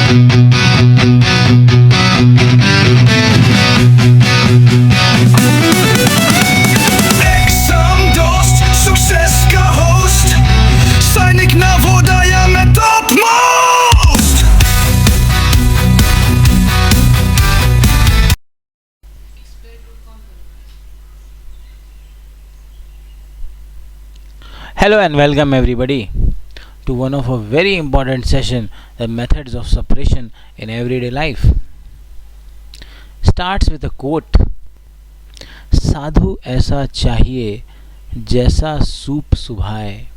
Hello and welcome everybody to one of a very important session, the methods of suppression in everyday life. Starts with a quote, साधु ऐसा चाहिए जैसा soup सुभाए,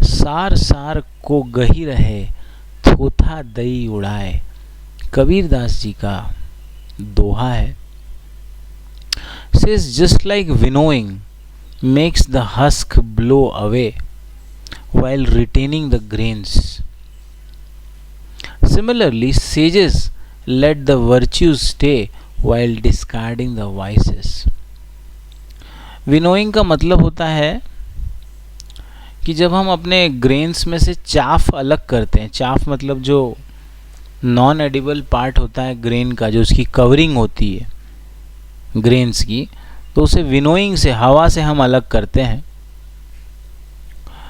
सार सार को गही रहे थोथा दई उड़ाए. कबीरदास जी का दोहा है. Says just like winnowing makes the husk blow away while retaining the grains. Similarly, sages let the virtues stay while discarding the vices. Winnowing का मतलब होता है कि जब हम अपने ग्रेन्स में से चाफ अलग करते हैं. चाफ मतलब जो नॉन एडिबल पार्ट होता है ग्रेन का, जो उसकी कवरिंग होती है ग्रेन्स की, तो उसे विनोइंग से, हवा से हम अलग करते हैं.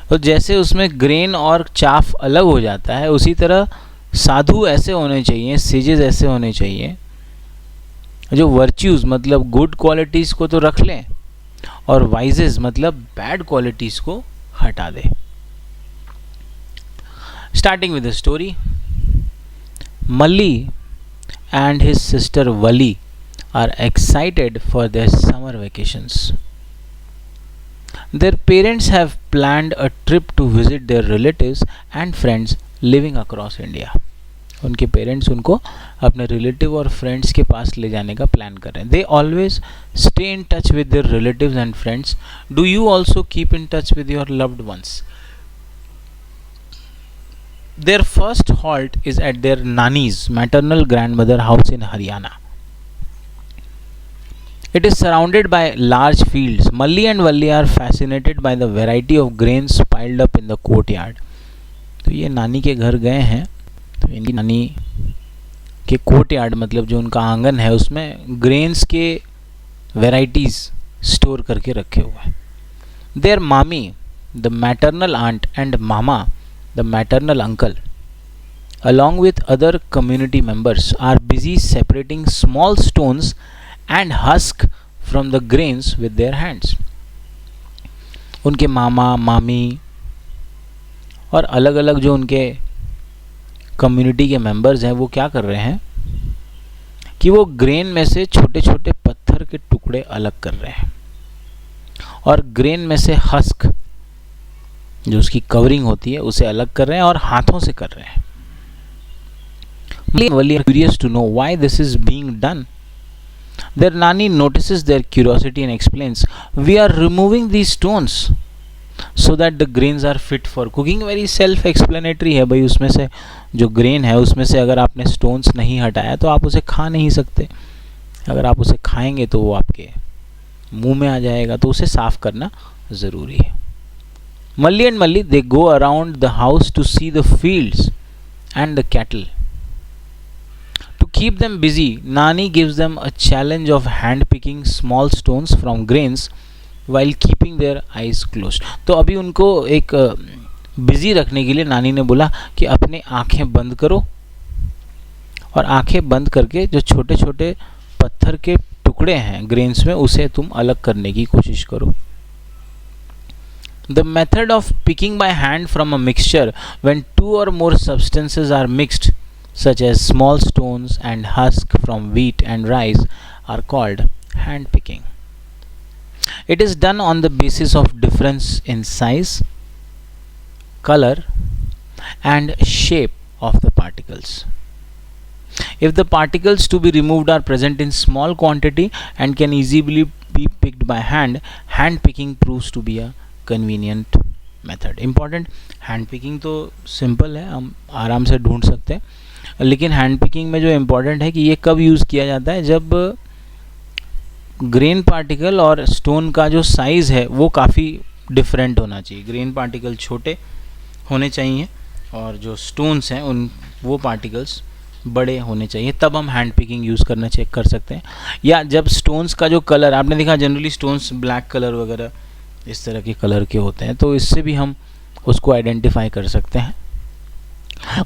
तो जैसे उसमें ग्रेन और चाफ अलग हो जाता है, उसी तरह साधु ऐसे होने चाहिए, सेजेस ऐसे होने चाहिए जो वर्च्यूज मतलब गुड क्वालिटीज़ को तो रख लें और वाइजेस मतलब बैड क्वालिटीज़ को हटा दें. Starting with the story. Malli and his sister Valli are excited for their summer vacations. Their parents have planned a trip to visit their relatives and friends living across India. उनके parents उनको अपने relative और friends के पास ले जाने का plan कर रहे हैं. They always stay in touch with their relatives and friends. Do you also keep in touch with your loved ones? Their first halt is at their Nani's maternal grandmother house in Haryana. It is surrounded by large fields. Malli and Valli are fascinated by the variety of grains piled up in the courtyard. तो ये नानी के घर गए हैं, तो इनकी नानी के कोर्टयार्ड मतलब जो उनका आंगन है उसमें ग्रेन्स के वेराइटीज़ स्टोर करके रखे हुए हैं. Their mami, the maternal aunt, and mama, the maternal uncle, along with other community members, are busy separating small stones and husk from the grains with their hands. उनके मामा मामी और अलग अलग जो उनके कम्युनिटी के मेंबर्स हैं वो क्या कर रहे हैं कि वो ग्रेन में से छोटे छोटे पत्थर के टुकड़े अलग कर रहे हैं और ग्रेन में से हस्क जो उसकी कवरिंग होती है उसे अलग कर रहे हैं और हाथों से कर रहे हैं. Wali are curious to know why this is being done. Their Nani notices their curiosity and explains, we are removing these stones so that the grains are fit for cooking. Very self explanatory है भाई. उसमें से जो grain है उसमें से अगर आपने स्टोन्स नहीं हटाया तो आप उसे खा नहीं सकते. अगर आप उसे खाएंगे तो वो आपके मुंह में आ जाएगा, तो उसे साफ करना ज़रूरी है. Malli and Malli, they go around the house to see the fields and the cattle. To keep them busy, Nani gives them a challenge of hand picking small stones from grains while keeping their eyes closed. तो अभी उनको एक busy रखने के लिए नानी ने बोला कि अपने आंखें बंद करो और आंखें बंद करके जो छोटे छोटे पत्थर के टुकड़े हैं ग्रेन्स में उसे तुम अलग करने की कोशिश करो. The method of picking by hand from a mixture when two or more substances are mixed, such as small stones and husk from wheat and rice, are called hand picking. It is done on the basis of difference in size, color, and shape of the particles. If the particles to be removed are present in small quantity and can easily be picked by hand, hand picking proves to be a convenient method. Important, hand picking तो simple है, हम आराम से ढूंढ सकते हैं, लेकिन hand picking में जो इम्पोर्टेंट है कि ये कब यूज़ किया जाता है, जब ग्रेन पार्टिकल और स्टोन का जो साइज़ है वो काफ़ी डिफरेंट होना चाहिए. ग्रेन पार्टिकल छोटे होने चाहिए और जो स्टोन्स हैं उन वो पार्टिकल्स बड़े होने चाहिए, तब हम हैंड पिकिंग यूज़ करना चेक कर सकते हैं। या जब स्टोन्स का जो कलर, आपने देखा जनरली स्टोन्स ब्लैक कलर वगैरह इस तरह के कलर के होते हैं, तो इससे भी हम उसको आइडेंटिफाई कर सकते हैं।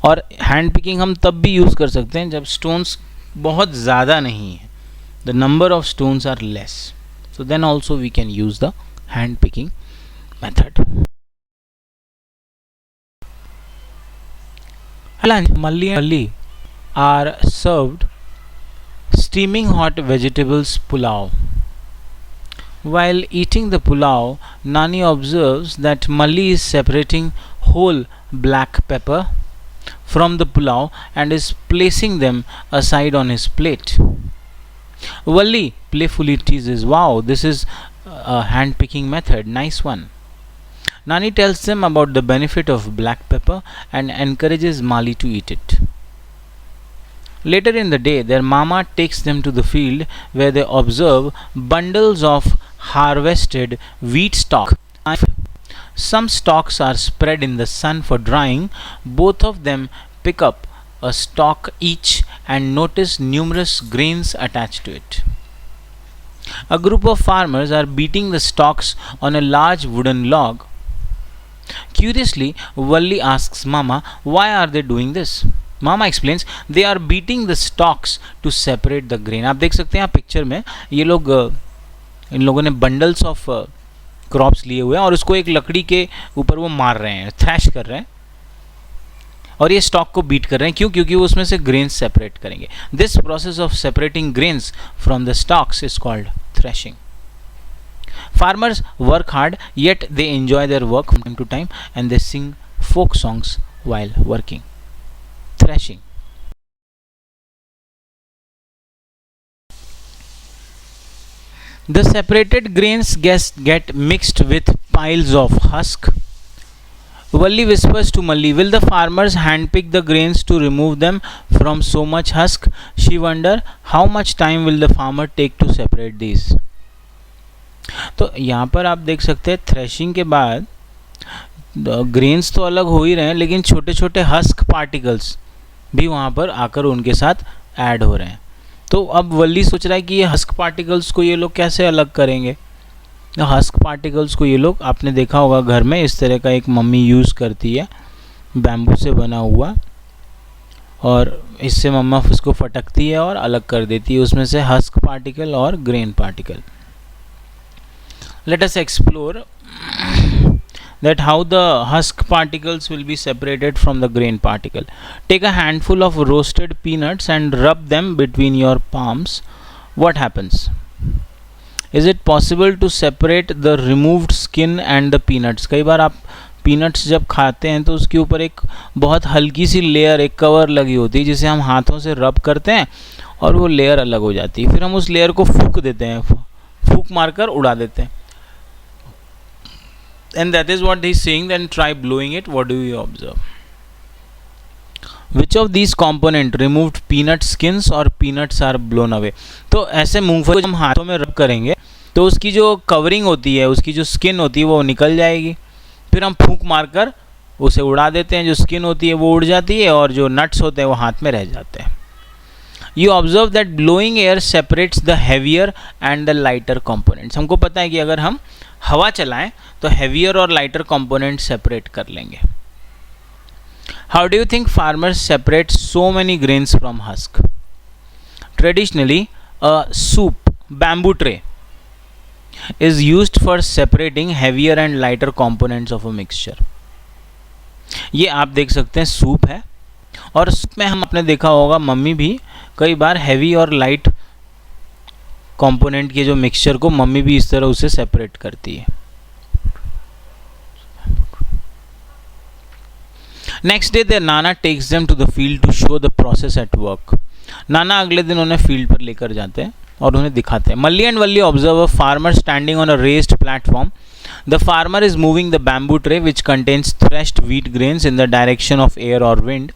और हैंड पिकिंग हम तब भी यूज़ कर सकते हैं जब स्टोन्स बहुत ज़्यादा नहीं है, the number of stones are less, so then also we can use the hand picking method. Malli are served steaming hot vegetables pulao. While eating the pulao, Nani observes that Malli is separating whole black pepper from the pulao and is placing them aside on his plate. Valli playfully teases, "Wow, this is a hand picking method, nice one." Nani tells them about the benefit of black pepper and encourages Mali to eat it. Later in the day, their mama takes them to the field where they observe bundles of harvested wheat stalk. Some stalks are spread in the sun for drying. Both of them pick up a stalk each and notice numerous grains attached to it. A group of farmers are beating the stalks on a large wooden log. Curiously, Valli asks Mama, why are they doing this? Mama explains, they are beating the stalks to separate the grain. आप देख सकते हैं picture में, ये लोग इन लोगों ने bundles of crops लिए हुए हैं और उसको एक लकड़ी के ऊपर वो मार रहे हैं, थ्रैश कर रहे हैं, और ये स्टॉक को बीट कर रहे हैं। क्यों? क्योंकि वो उसमें से ग्रेन्स सेपरेट करेंगे। This process of separating grains from the stocks is called threshing. Farmers work hard, yet they enjoy their work from time to time, and they sing folk songs while working. Threshing. The separated grains get mixed with piles of husk. Valli whispers to Malli, "Will the farmers handpick the grains to remove them from so much husk?" She wonders, how much time will the farmer take to separate these? तो यहाँ पर आप देख सकते हैं threshing के बाद grains तो अलग हो ही रहे हैं, लेकिन छोटे छोटे हस्क पार्टिकल्स भी वहाँ पर आकर उनके साथ ऐड हो रहे हैं। तो अब वल्ली सोच रहा है कि ये हस्क पार्टिकल्स को ये लोग कैसे अलग करेंगे। हस्क पार्टिकल्स को ये लोग, आपने देखा होगा घर में इस तरह का एक मम्मी यूज़ करती है, बैम्बू से बना हुआ, और इससे मम्मा उसको फटकती है और अलग कर देती है उसमें से हस्क पार्टिकल और grain particle. Let us explore that how the husk particles will be separated from the grain particle. Take a handful of roasted peanuts and rub them between your palms. What happens? Is it possible to separate the removed skin and the peanuts? कई बार आप peanuts जब खाते हैं तो उसके ऊपर एक बहुत हल्की सी लेयर, एक कवर लगी होती है, जिसे हम हाथों से रब करते हैं और वो लेयर अलग हो जाती है. फिर हम उस लेयर को फूंक देते हैं, फूंक मारकर उड़ा देते हैं. And that is what he is saying. Then try blowing it. What do you observe? Which of these component removed peanut skins or peanuts are blown away? तो ऐसे मूंगफली हम हाथों में रब करेंगे तो उसकी जो कवरिंग होती है, उसकी जो स्किन होती है वो निकल जाएगी. फिर हम फूंक मारकर उसे उड़ा देते हैं, जो स्किन होती है वो उड़ जाती है और जो नट्स होते हैं वो हाथ में रह जाते हैं. You observe that blowing air separates the heavier and the lighter components. हमको पता है कि अगर हम हवा चलाएं तो heavier और lighter components separate कर लेंगे. How do you think farmers separate so many grains from husk? Traditionally, a soup bamboo tray is used for separating heavier and lighter components of a mixture. ये आप देख सकते हैं soup है, और soup में हम आपने देखा होगा मम्मी भी कई बार हैवी और लाइट कंपोनेंट के जो मिक्सचर को मम्मी भी इस तरह उसे सेपरेट करती है. Next day their Nana takes them to the field to show the process at work. नाना अगले दिन उन्हें फील्ड पर लेकर जाते हैं और उन्हें दिखाते हैं. Malli and Valli observe a farmer standing on a raised platform. The farmer is moving the bamboo tray which contains threshed wheat grains in the direction of air or wind.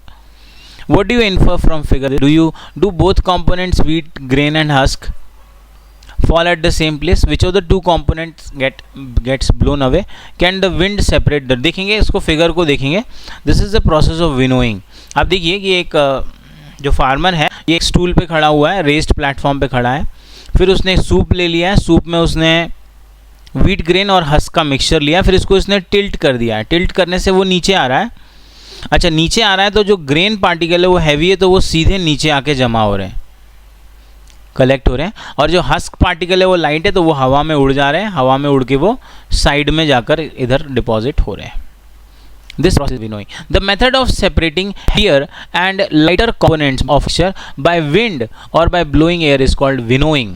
What do you infer from figure? Do both components, wheat grain and husk, fall at the same place, which of the two components gets blown away, can the wind separate the, देखेंगे इसको, figure को देखेंगे. This is the process of winnowing. आप देखिए कि एक जो farmer है ये एक स्टूल पे खड़ा हुआ है, रेस्ड प्लेटफॉर्म पे खड़ा है, फिर उसने सूप ले लिया है, सूप में उसने व्हीट ग्रेन और हस्क का मिक्सचर लिया, फिर इसको इसने टिल्ट कर दिया है. टिल्ट करने से वो नीचे आ रहा है. अच्छा, नीचे आ रहा है तो जो ग्रेन पार्टिकल है वो हैवी है, तो वो सीधे नीचे आके जमा हो रहे हैं, कलेक्ट हो रहे हैं. और जो हस्क पार्टिकल है वो लाइट है, तो वो हवा में उड़ जा रहे हैं, हवा में उड़ के वो साइड में जाकर इधर डिपॉजिट हो रहे हैं. This process is winnowing. The method of separating heavier and lighter components of mixture by wind or by blowing air is called winnowing.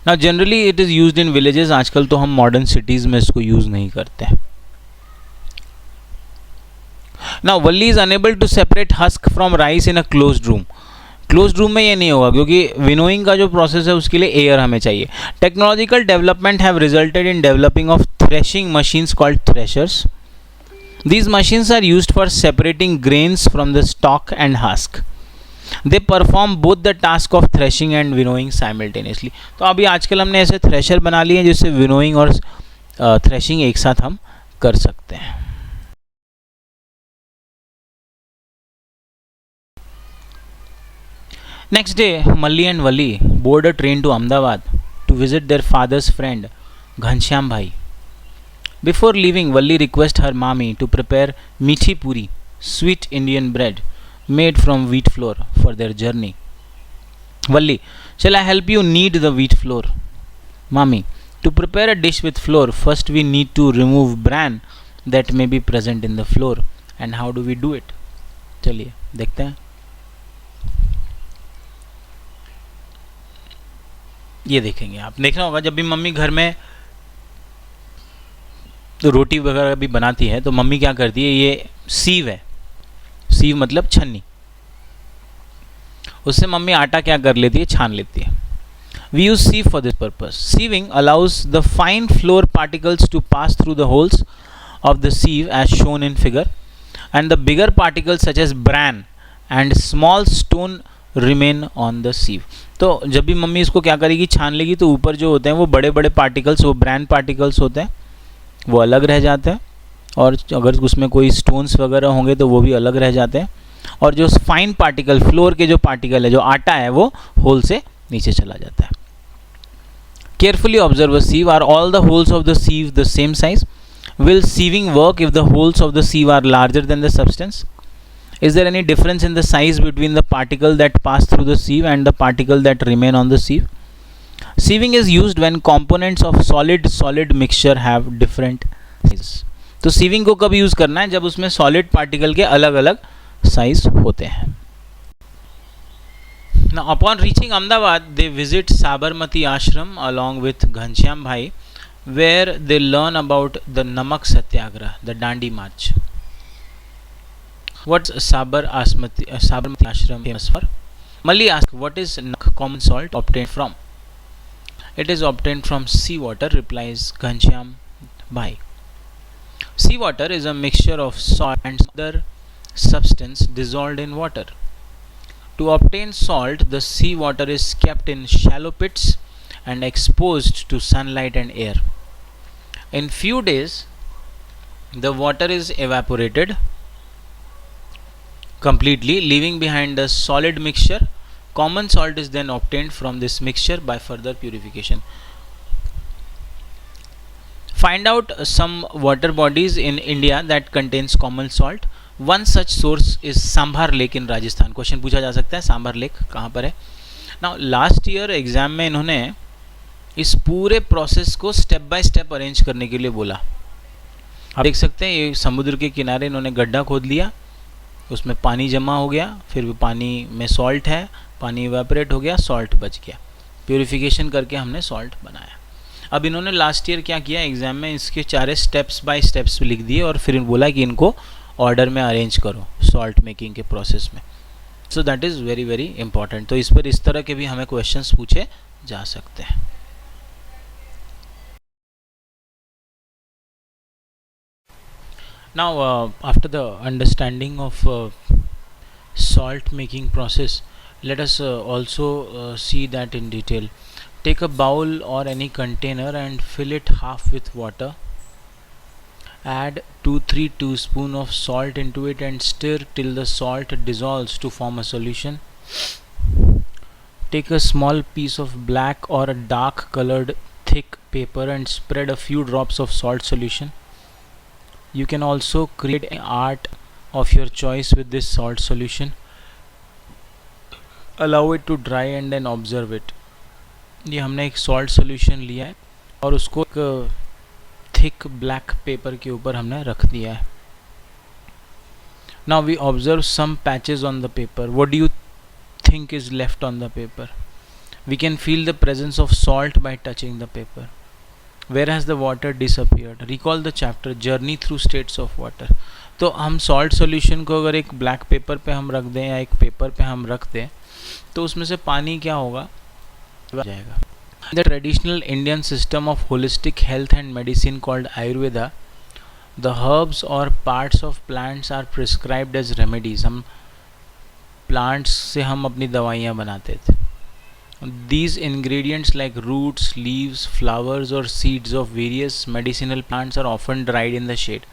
Now generally it is used in villages. आजकल तो हम modern cities में इसको use नहीं करते. Now Valli is unable to separate husk from rice in a closed room. Close room में ये नहीं होगा क्योंकि विनोइंग का जो प्रोसेस है उसके लिए एयर हमें चाहिए. Technological development have resulted in developing of threshing machines called threshers. These machines are used for separating grains from the stalk and husk. They perform both the task of threshing and winnowing simultaneously. तो अभी आजकल हमने ऐसे thresher बना लिए हैं जिससे winnowing और थ्रेशिंग एक साथ हम कर सकते हैं. Next day, Malli and Valli board a train to Ahmedabad to visit their father's friend, Ghanshyam Bhai. Before leaving, Valli requests her mommy to prepare meethi puri, sweet Indian bread made from wheat flour for their journey. Valli, shall I help you knead the wheat flour? Mommy, to prepare a dish with flour, first we need to remove bran that may be present in the flour. And how do we do it? चलिए देखते हैं. ये देखेंगे, आप देखना होगा जब भी मम्मी घर में तो रोटी वगैरह भी बनाती है तो मम्मी क्या करती है, ये सीव है, सीव मतलब छन्नी, उससे मम्मी आटा क्या कर लेती है, छान लेती है. We use sieve for this purpose. Sieving allows the fine flour particles to pass through the holes of the sieve as shown in figure, and the bigger particles such as bran and small stone remain on the sieve. तो जब भी mummy इसको क्या करेगी, छान लेगी, तो ऊपर जो होते हैं वो बड़े बड़े पार्टिकल्स, वो ब्रैन पार्टिकल्स होते हैं, वो अलग रह जाते हैं, और अगर उसमें कोई स्टोन्स वगैरह होंगे तो वो भी अलग रह जाते हैं. और जो फाइन पार्टिकल, फ्लोर के जो पार्टिकल है, जो आटा है, वो होल से नीचे चला जाता है. Carefully observe a sieve. Are all the holes of the sieve the same size? Will sieving work if the holes of the sieve are larger than the substance? Is there any difference in the size between the particle that pass through the sieve and the particle that remain on the sieve? Sieving is used when components of solid mixture have different sizes. तो sieving को कब use करना है, जब उसमें solid particle के अलग अलग size होते हैं. Now upon reaching Ahmedabad, they visit Sabarmati Ashram along with Ghanshyam Bhai, where they learn about the Namak Satyagrah, the Dandi March. What's Sabarmati Ashram famous for? Malli asks, what is common salt obtained from? It is obtained from seawater, replies Ghanshyam Bhai. Seawater is a mixture of salt and other substance dissolved in water. To obtain salt, the seawater is kept in shallow pits and exposed to sunlight and air. In few days, the water is evaporated completely, leaving behind a solid mixture. Common salt is then obtained from this mixture by further purification. Find out some water bodies in India that contains common salt. One such source is Sambhar Lake in Rajasthan. Question पूछा जा सकता है, sambar lake कहाँ पर है. Now last year exam में इन्होंने इस पूरे प्रोसेस को स्टेप बाय स्टेप अरेंज करने के लिए बोला. आप देख सकते हैं ये समुद्र के किनारे इन्होंने गड्ढा खोद लिया, उसमें पानी जमा हो गया, फिर वो पानी में सॉल्ट है, पानी इवेपोरेट हो गया, सॉल्ट बच गया, प्यूरिफिकेशन करके हमने सॉल्ट बनाया. अब इन्होंने लास्ट ईयर क्या किया, एग्जाम में इसके सारे स्टेप्स बाय स्टेप्स लिख दिए और फिर बोला कि इनको ऑर्डर में अरेंज करो सॉल्ट मेकिंग के प्रोसेस में. So that is very very important. तो इस पर इस तरह के भी हमें क्वेश्चंस पूछे जा सकते हैं. Now after the understanding of salt making process, Let us also see that in detail. Take a bowl or any container and fill it half with water. Add 2-3 teaspoons of salt into it and stir till the salt dissolves to form a solution. Take a small piece of black or a dark colored thick paper and spread a few drops of salt solution. You can also create an art of your choice with this salt solution. Allow it to dry and then observe it. ये हमने एक salt solution लिया है और उसको एक thick black pepper के ऊपर हमने रख दिया है. Now we observe some patches on the paper. What do you think is left on the paper? We can feel the presence of salt by touching the paper. Where has the water disappeared? Recall the chapter Journey through States of Water. तो हम salt solution को अगर एक black pepper पे हम रख दें या एक पेपर पे हम रख दें तो उसमें से पानी क्या होगा, जाएगा. The traditional Indian system of holistic health and medicine called Ayurveda, the herbs or parts of plants are prescribed as remedies. हम प्लांट्स से हम अपनी दवाइयाँ बनाते थे. These ingredients like roots, leaves, flowers or seeds of various medicinal plants are often dried in the shade.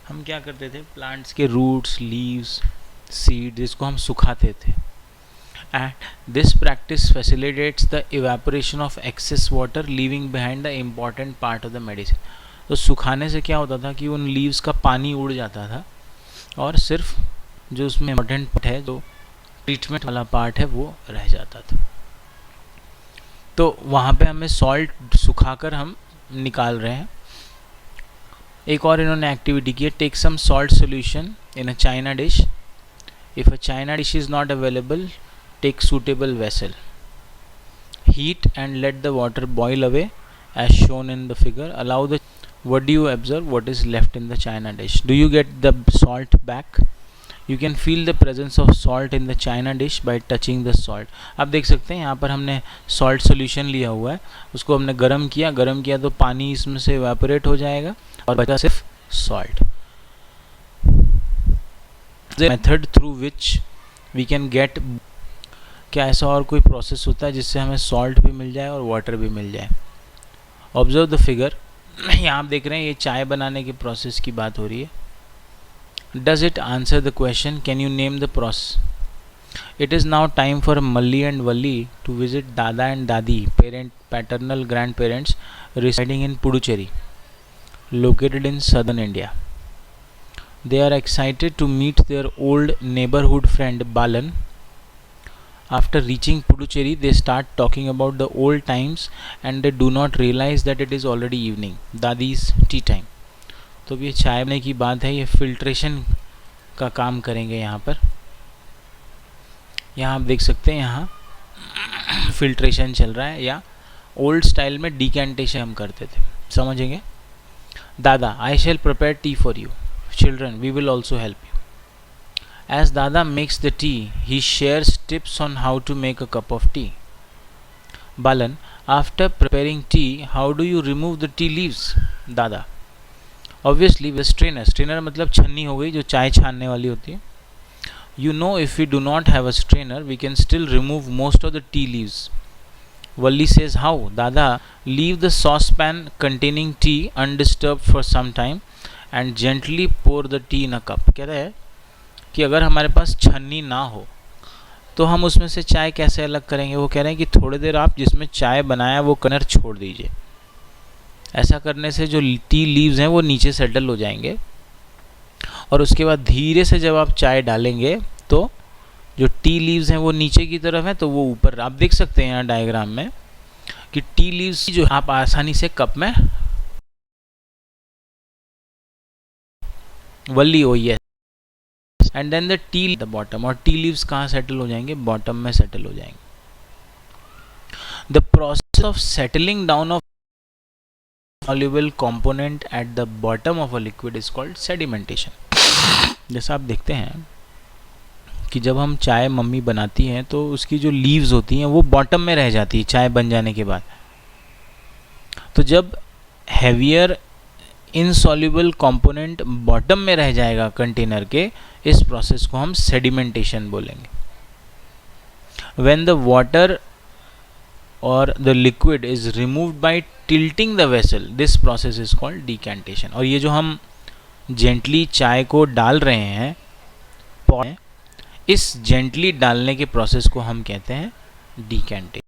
हम क्या करते थे, प्लांट्स के रूट्स, लीव्स, सीड्स इसको हम सुखाते थे. And this practice facilitates the evaporation of excess water, leaving behind the important part of the medicine. तो सुखाने से क्या होता था कि उन लीव्स का पानी उड़ जाता था और सिर्फ जो उसमें इम्पोर्टेंट पार्ट है, जो ट्रीटमेंट वाला पार्ट है, वो रह जाता था. तो वहाँ पे हमें सॉल्ट सुखाकर हम निकाल रहे हैं. एक और इन्होंने एक्टिविटी की है. Take some salt solution in a china dish. If a china dish is not available, take suitable vessel. Heat and let the water boil away as shown in the figure. Allow the what do you observe? What is left in the china dish? Do you get the salt back? You can feel the presence of salt in the china dish by touching the salt. आप देख सकते हैं यहाँ पर हमने salt solution लिया हुआ है, उसको हमने गर्म किया तो पानी इसमें से इवेपोरेट हो जाएगा और बचा सिर्फ salt. The method through which we can get, क्या ऐसा और कोई प्रोसेस होता है जिससे हमें सॉल्ट भी मिल जाए और वाटर भी मिल जाए? Observe the figure. यहाँ आप देख रहे हैं ये चाय बनाने के प्रोसेस की बात हो रही है. Does it answer the question? Can you name the process? It is now time for Malli and Valli to visit Dada and Dadi, paternal grandparents residing in Puducherry, located in southern India. They are excited to meet their old neighborhood friend Balan. After reaching Puducherry, they start talking about the old times and they do not realize that it is already evening. Dadi's tea time. तो ये चाय बनाने की बात है. ये filtration का काम करेंगे यहाँ पर. यहाँ आप देख सकते हैं यहाँ फिल्ट्रेशन चल रहा है, या ओल्ड स्टाइल में डिकेंटेशन हम करते थे. समझेंगे. Dada, I shall prepare tea for you. Children, we will also help you. As Dada makes the tea, he shares tips on how to make a cup of tea. Balan, after preparing tea, how do you remove the tea leaves? Dada, obviously with a strainer. Strainer मतलब छन्नी हो गई जो चाय छानने वाली होती है. You know, if we do not have a strainer, we can still remove most of the tea leaves. Valli says, how? Dada, leave the saucepan containing tea undisturbed for some time and gently pour the tea in a cup. कह रहा है कि अगर हमारे पास छन्नी ना हो तो हम उसमें से चाय कैसे अलग करेंगे. वो कह रहे हैं कि थोड़ी देर आप जिसमें चाय बनाया वो कनर छोड़ दीजिए. ऐसा करने से जो टी लीव्स हैं वो नीचे सेटल हो जाएंगे और उसके बाद धीरे से जब आप चाय डालेंगे तो जो टी लीव्स हैं वो नीचे की तरफ हैं तो वो ऊपर. आप देख सकते हैं यहाँ डायग्राम में कि टी लीव्स जो आप आसानी से कप में वल्ली हो, ये and then the tea the bottom. और टी लीव्स कहाँ सेटल हो जाएंगे? बॉटम में सेटल हो जाएंगे. The process of settling down of soluble component at the bottom of a liquid is called sedimentation. जैसा आप देखते हैं कि जब हम चाय मम्मी बनाती हैं तो उसकी जो लीव्स होती हैं वो बॉटम में रह जाती है चाय बन जाने के बाद. तो जब हैवियर इनसॉल्युबल कंपोनेंट बॉटम में रह जाएगा कंटेनर के, इस प्रोसेस को हम सेडिमेंटेशन बोलेंगे. when the water or the liquid is removed by tilting the vessel, this process is called decantation. और ये जो हम जेंटली चाय को डाल रहे हैं, इस जेंटली डालने के प्रोसेस को हम कहते हैं decantation.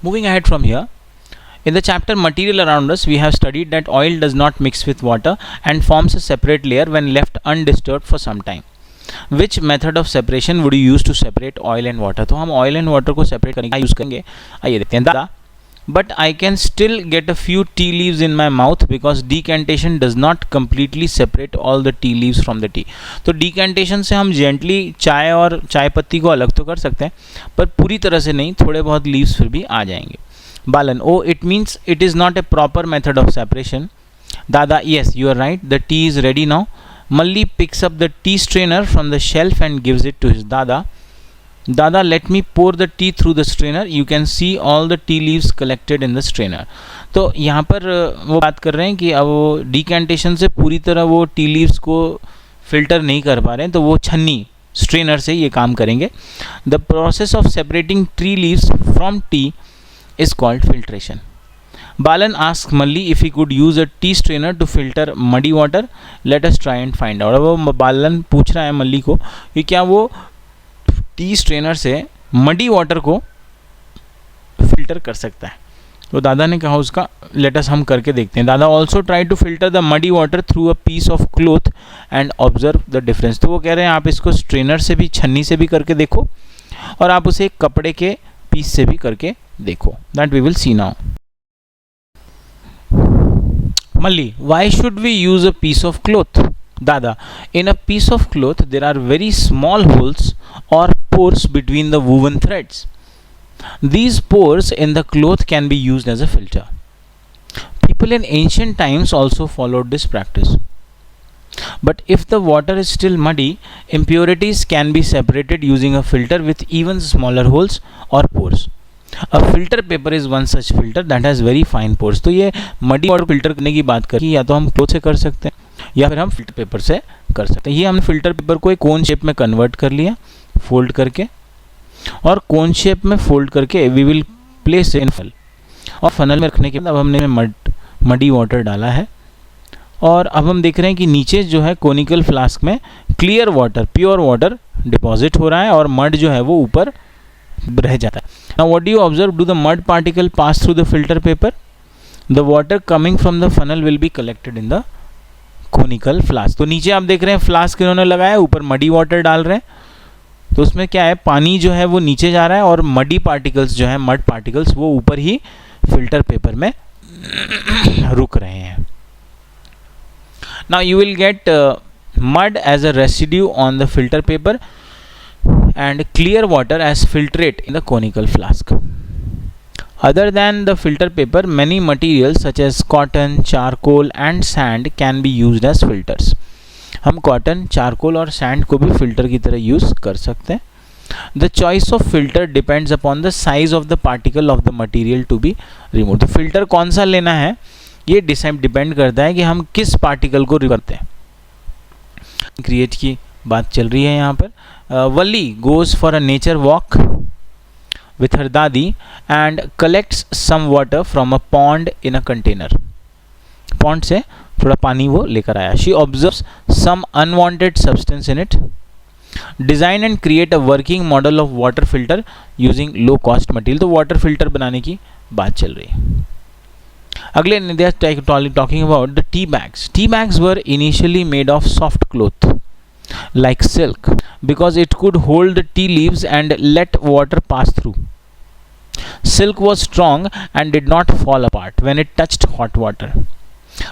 Moving ahead from here, in the chapter Material Around Us, we have studied that oil does not mix with water and forms a separate layer when left undisturbed for some time. Which method of separation would you use to separate oil and water? तो हम oil and water को separate करने का use करेंगे. आइए देखते हैं. दादा, but I can still get a few tea leaves in my mouth because decantation does not completely separate all the tea leaves from the tea. तो decantation से हम gently चाय और चाय पत्ती को अलग तो कर सकते हैं, पर पूरी तरह से नहीं, थोड़े बहुत leaves फिर भी आ जाएंगे. Balan, oh, it means it is not a proper method of separation. Dada, yes, you are right. The tea is ready now. Malli picks up the tea strainer from the shelf and gives it to his Dada. Dada, let me pour the tea through the strainer. You can see all the tea leaves collected in the strainer. तो यहाँ पर वो बात कर रहे हैं कि अब वो डिकेंटेशन से पूरी तरह वो टी लीव्स को फिल्टर नहीं कर पा रहे हैं, तो वो छन्नी स्ट्रेनर से ये काम करेंगे. The process of separating tea leaves from T is called filtration. Balan asked Malli if he could use a tea strainer to filter muddy water. Let us try and find out. अब वो बालन पूछ रहा है मल्ली को कि क्या वो T strainer से मडी वाटर को फिल्टर कर सकता है. तो दादा ने कहा उसका लेट अस हम करके देखते हैं. Dada also try to filter the muddy water through a piece of cloth and observe the difference. तो वो कह रहे हैं आप इसको स्ट्रेनर से भी, छन्नी से भी करके देखो, और आप उसे कपड़े के पीस से भी करके देखो. That we will see now. Malli, why should we use a piece of cloth? Dada, in a piece of cloth there are very small holes or pores between the woven threads. These pores in the cloth can be used as a filter. People in ancient times also followed this practice. But if the water is still muddy, impurities can be separated using a filter with even smaller holes or pores. A filter paper is one such filter that has very fine pores. तो ये muddy water filter करने की बात करी, या तो हम cloth से कर सकते हैं या फिर हम फिल्टर पेपर से कर सकते हैं. ये हमने फिल्टर पेपर को एक कोन शेप में कन्वर्ट कर लिया, फोल्ड करके, और कोन शेप में फोल्ड करके we will place in funnel. और फनल में रखने के बाद अब हमने मडी वाटर डाला है, और अब हम देख रहे हैं कि नीचे जो है कोनिकल फ्लास्क में clear water, pure water deposit हो रहा है, और मड जो है वो ऊपर रह जाता है. Now what do you observe? Do the mud particle pass through the filter paper? The water coming from the funnel will be collected in the conical flask. तो नीचे आप देख रहे हैं फ्लास्क इन्होंने लगाया, ऊपर मडी वाटर डाल रहे हैं, तो उसमें क्या है, पानी जो है वो नीचे जा रहा है और मडी पार्टिकल्स जो है, मड पार्टिकल्स, वो ऊपर ही फिल्टर पेपर में रुक रहे हैं. Now you will get mud as a residue on the filter paper and clear water as filtrate in the conical flask. Other than the filter paper, many materials such as cotton, charcoal and sand can be used as filters. हम cotton, charcoal और sand को भी filter की तरह use कर सकते हैं. The choice of filter depends upon the size of the particle of the material to be removed. तो filter कौन सा लेना है ये डिपेंड करता है कि हम किस पार्टिकल को रिमूव करते हैं. क्रिएट की बात चल रही है यहाँ पर. Valli goes for a nature walk with her dadi and collects some water from a pond in a container. Pond से थोड़ा पानी वो लेकर आया. She observes some unwanted substance in it. Design and create a working model of water filter using low cost material. तो water filter बनाने की बात चल रही है. अगले they are talking about the tea bags. Tea bags were initially made of soft cloth like silk because it could hold the tea leaves and let water pass through. Silk was strong and did not fall apart when it touched hot water.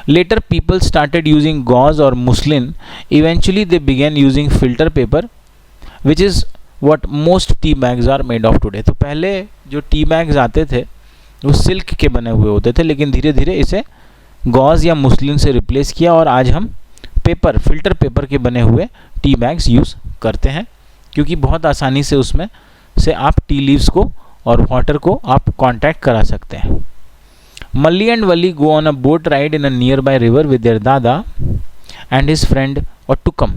Later people started using gauze or muslin. Eventually they began using filter paper, which is what most tea bags are made of today. तो पहले जो tea bags आते थे वो silk के बने हुए होते थे, लेकिन धीरे धीरे इसे गॉज या मुस्लिन से रिप्लेस किया और आज हम पेपर, फिल्टर पेपर के बने हुए टी बैग्स यूज़ करते हैं, क्योंकि बहुत आसानी से उसमें से आप टी लीव्स को और वाटर को आप कांटेक्ट करा सकते हैं. Malli and Valli go on a boat ride in a nearby river with their dada and his friend Ottukam.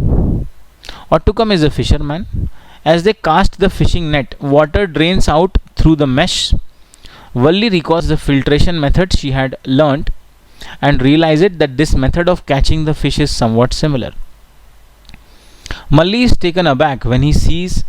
Ottukam is a fisherman. As they cast the fishing net, water drains out through the mesh. Valli recalls the filtration method she had learnt and realizes that this method of catching the fish is somewhat similar. Malli is taken aback when he sees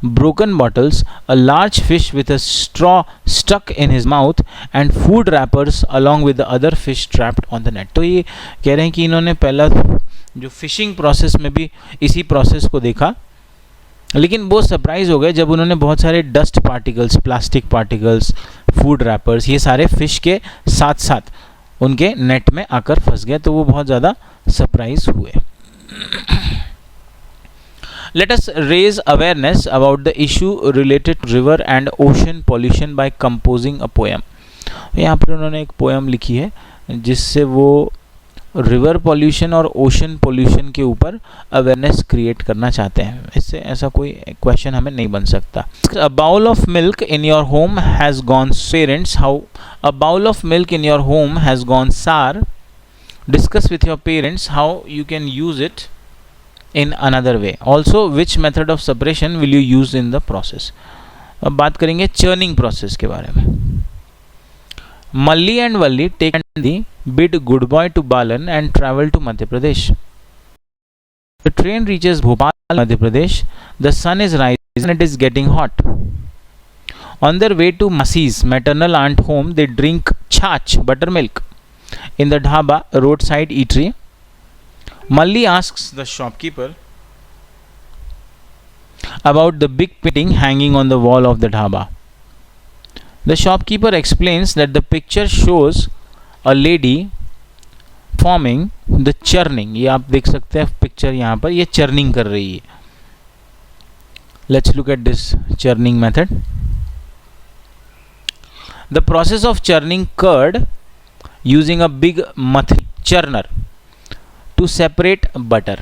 broken bottles, a large fish with a straw stuck in his mouth and food wrappers along with the other fish trapped on the net. तो ये कह रहे हैं कि इन्होंने पहला जो fishing process में भी इसी प्रोसेस को देखा, लेकिन वो सरप्राइज हो गए जब उन्होंने बहुत सारे dust particles, plastic particles, food rappers, ये सारे फिश के साथ साथ उनके नेट में आकर फंस गए, तो वो बहुत ज़्यादा सरप्राइज हुए. Let us raise awareness about the issue related to river and ocean pollution by composing a poem. यहाँ पर उन्होंने एक पोएम लिखी है जिससे वो रिवर पॉल्यूशन और ओशन पॉल्यूशन के ऊपर अवेयरनेस क्रिएट करना चाहते हैं. इससे ऐसा कोई क्वेश्चन हमें नहीं बन सकता. A bowl of milk in your home has gone parents how a bowl of milk in your home has gone sour. Discuss with your parents how you can use it in another way. Also, which method of separation will you use in the process? अब बात करेंगे churning process के बारे में. Malli and Valli take the bid goodbye to Balan and travel to Madhya Pradesh. The train reaches Bhopal, Madhya Pradesh. The sun is rising and it is getting hot. On their way to Masi's maternal aunt home, they drink chach, buttermilk, in the dhaba roadside eatery. Malli asks the shopkeeper about the big painting hanging on the wall of the dhaba. The shopkeeper explains that the picture shows a lady performing the churning. ये आप देख सकते हैं picture यहाँ पर, ये churning कर रही है. Let's look at this churning method. The process of churning curd using a big churner to separate butter.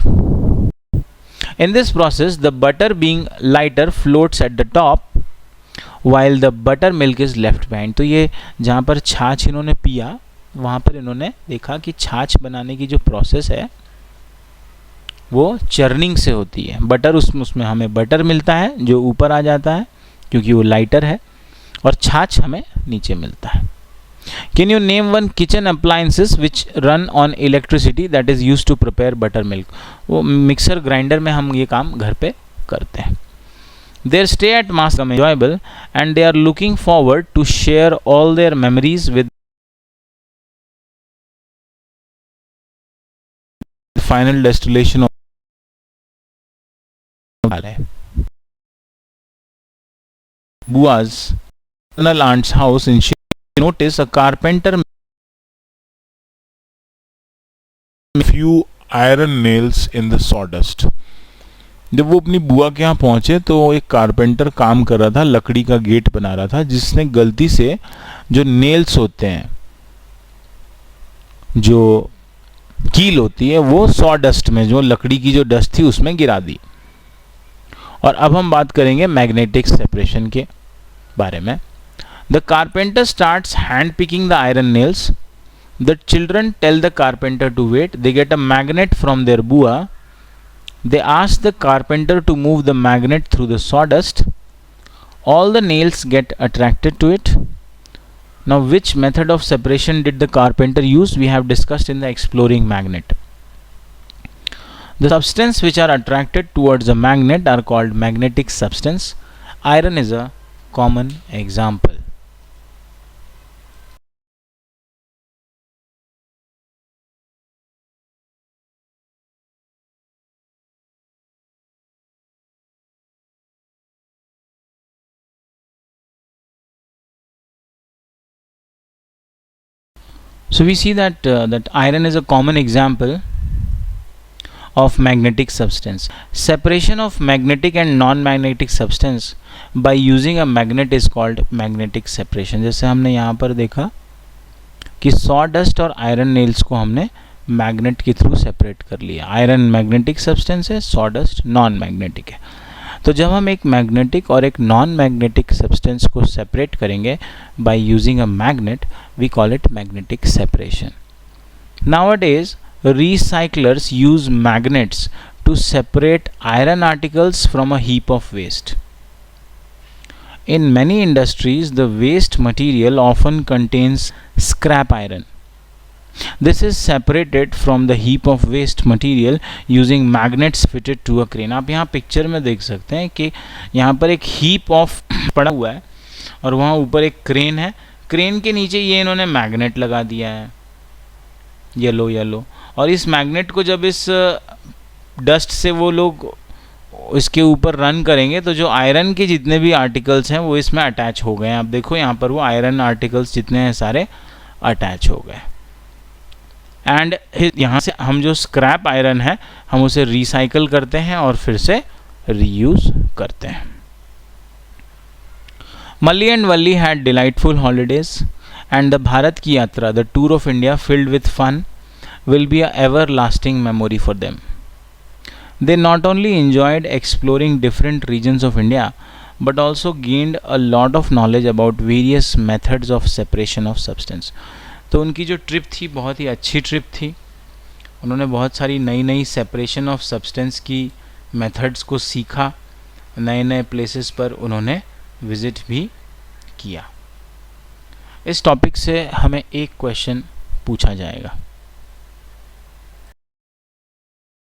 In this process, the butter being lighter floats at the top while the buttermilk is left behind. तो ये जहाँ पर छाछ इन्होंने पिया, वहाँ पर इन्होंने देखा कि छाछ बनाने की जो प्रोसेस है वो चर्निंग से होती है. बटर उसमें हमें बटर मिलता है जो ऊपर आ जाता है क्योंकि वो लाइटर है, और छाछ हमें नीचे मिलता है. Can you name one kitchen appliances which run on electricity that is used to prepare buttermilk? वो मिक्सर ग्राइंडर में हम ये काम घर पे करते हैं. Their stay at Mas was enjoyable and they are looking forward to share all their memories with the final destination of Bua's maternal aunt's house in notice a carpenter few iron nails in the sawdust. जब वो अपनी बुआ के यहाँ पहुंचे तो एक carpenter काम कर रहा था, लकड़ी का गेट बना रहा था, जिसने गलती से जो नेल्स होते हैं, जो कील होती है, वो सॉडस्ट में, जो लकड़ी की जो डस्ट थी उसमें गिरा दी. और अब हम बात करेंगे मैग्नेटिक सेपरेशन के बारे में. The carpenter starts hand picking the iron nails. The children tell the carpenter to wait. They get a magnet from their bua. They ask the carpenter to move the magnet through the sawdust. All the nails get attracted to it. Now, which method of separation did the carpenter use? We have discussed in the exploring magnet. The substance which are attracted towards a magnet are called magnetic substance. Iron is a common example. So we see that that iron is a common example of magnetic substance. Separation of magnetic and non-magnetic substance by using a magnet is called magnetic separation. जैसे हमने यहाँ पर देखा कि sawdust और iron nails को हमने magnet के थ्रू सेपरेट कर लिया। आयरन मैग्नेटिक सब्सटेंस है, सॉडस्ट नॉन मैग्नेटिक है। तो जब हम एक मैग्नेटिक और एक नॉन मैग्नेटिक सब्सटेंस को सेपरेट करेंगे by using a magnet, we call it magnetic separation. Nowadays, recyclers use magnets to separate iron articles from a heap of waste. In many industries, the waste material often contains scrap iron. This is separated from the heap of waste material using magnets fitted to a crane. आप यहाँ picture में देख सकते हैं कि यहाँ पर एक heap of पड़ा हुआ है और वहाँ ऊपर एक क्रेन है। क्रेन के नीचे ये इन्होंने मैग्नेट लगा दिया है, येलो, और इस मैग्नेट को जब इस डस्ट से वो लोग इसके ऊपर रन करेंगे तो जो आयरन के जितने भी आर्टिकल्स हैं वो इसमें अटैच हो गए हैं। आप देखो यहाँ पर वो आयरन आर्टिकल्स जितने हैं सारे अटैच हो गए। एंड यहाँ से हम जो स्क्रैप आयरन है हम उसे रिसाइकल करते हैं और फिर से रीयूज करते हैं। Malli and Valli had delightful holidays and the Bharat Ki Yatra, the tour of India filled with fun, will be a everlasting memory for them. They not only enjoyed exploring different regions of India, but also gained a lot of knowledge about various methods of separation of substance. तो उनकी जो trip थी बहुत ही अच्छी trip थी। उन्होंने बहुत सारी नई नई सेपरेशन ऑफ सब्सटेंस की मेथड्स को सीखा, नए नए प्लेसेस पर उन्होंने विज़िट भी किया। इस टॉपिक से हमें एक क्वेश्चन पूछा जाएगा।